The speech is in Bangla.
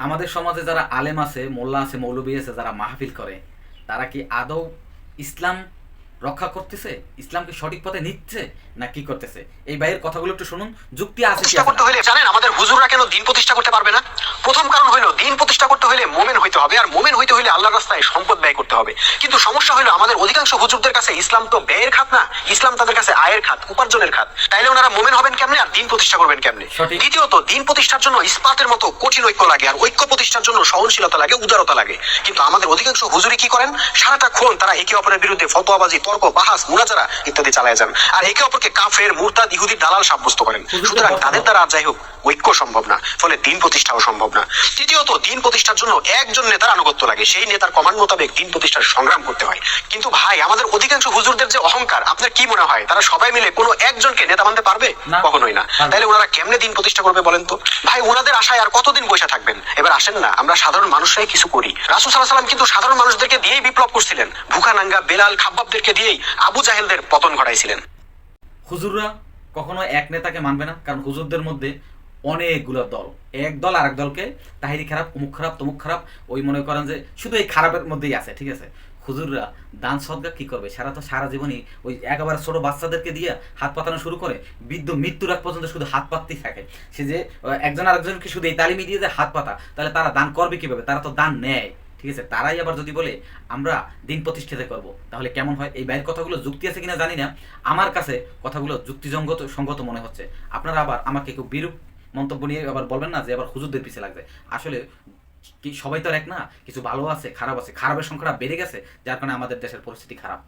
আমাদের সমাজে যারা আলেম আছে, মোল্লা আছে, মৌলবী আছে, যারা মাহফিল করে, তারা কি আদৌ ইসলাম রক্ষা করতেছে? ইসলাম কি সঠিক পথে নিচ্ছে না কি করতেছে? এই ভাইয়ের কথাগুলো একটু শুনুন, যুক্তি আছে কি প্রতিষ্ঠা আছে করতে না। হলে জানেন আমাদের হুজুররা কেন দিন প্রতিষ্ঠা করতে পারবে না? প্রথম কারণ হলো দিন প্রতিষ্ঠা করতে হলে মোমেন হইতে হবে, আর মোমেন হইতে হলে আল্লাহর রাস্তায় সম্পদ ব্যয় করতে হবে। কিন্তু সমস্যা হলো আমাদের অধিকাংশ হুজুরদের কাছে ইসলাম তো ব্যয়ের খাত না, ইসলাম তাদের কাছে আয়ের খাত, উপার্জনের খাত। তাইলে ওনারা মোমেন হবেন কেমনে আর দিন প্রতিষ্ঠা করবেন কেমনে? সঠিক। দ্বিতীয়ত, দিন প্রতিষ্ঠার জন্য ইস্পাতের মতো কঠিন ঐক্য লাগে, আর ঐক্য প্রতিষ্ঠার জন্য সহনশীলতা লাগে, উদারতা লাগে। কিন্তু আমাদের অধিকাংশ হুজুরি কি করেন? সারাটা ক্ষণ তারা একে অপরের বিরুদ্ধে ফতোয়াবাজি, তর্ক, বাহাস, মুনাজারা ইত্যাদি চালায় যান, আর একে অপরকে কাফের, মুরতাদ, ইহুদি, দালাল সাব্যস্ত করেন। সুতরাং তাদের দ্বারা যাই হোক ঐক্য সম্ভব না, ফলে দিন প্রতিষ্ঠাও সম্ভব না। তৃতীয়ত, দিন প্রতিষ্ঠার জন্য একজন নেতার আনুগত্য লাগে, সেই নেতার কমান্ড মোতাবেক দিন প্রতিষ্ঠার সংগ্রাম করতে হয়। কিন্তু ভাই, আমাদের অধিকাংশ হুজুরদের যে অহংকার, আপনার কি মনে হয় তারা সবাই মিলে কোনো একজনকে নেতা মানতে পারবে? কখনোই না। তাহলে ওনারা কেমনে দিন প্রতিষ্ঠা করবে বলেন তো? ভাই, ওনাদের আশায় আর কতদিন বসে থাকবেন? এবার আসেন না, আমরা সাধারণ মানুষরাই কিছু করি। রাসূল সাল্লাল্লাহু আলাইহি ওয়াসাল্লাম কিন্তু সাধারণ মানুষদেরকে দিয়েই বিপ্লব করছিলেন। ভুখানাঙ্গা, বেলাল, খাব্বাবদেরকে দিয়েই আবু জাহেলদের পতন ঘটাইছিলেন। হুজুররা কখনো এক নেতাকে মানবে না, কারণ হুজুরদের মধ্যে অনেকগুলো দল। এক দল আরেক দলকে তাহিরি খারাপ, অমুক খারাপ, তমুক খারাপ, ওই মনে করেন যে শুধু এই খারাপের মধ্যেই আছে, ঠিক আছে। হুজুররা দান সদকা কি করবে? সারা জীবনই ওই একেবারে ছোট বাচ্চাদেরকে দিয়ে হাত পাতানো শুরু করে, বৃদ্ধ মৃত্যুর আগ পর্যন্ত শুধু হাত পাততেই থাকে। সে যে একজন আরেকজনকে শুধু এই তালিমি দিয়ে যে হাত পাতা, তাহলে তারা দান করবে কিভাবে? তারা তো দান নেয়, ঠিক আছে। তারাই আবার যদি বলে আমরা দিন প্রতিষ্ঠিত করব, তাহলে কেমন হয়? এই বাইরের কথাগুলো যুক্তি আছে কিনা জানি না, আমার কাছে কথাগুলো যুক্তিসঙ্গত সঙ্গত মনে হচ্ছে। আপনারা আবার আমাকে কেউ বিরূপ মন্তব্য নিয়ে আবার বলবেন না যে আবার হুজুরদের পিছিয়ে লাগবে। আসলে কি সবাই তো আর এক না, কিছু ভালো আছে, খারাপ আছে, খারাপের সংখ্যাটা বেড়ে গেছে, যার কারণে আমাদের দেশের পরিস্থিতি খারাপ।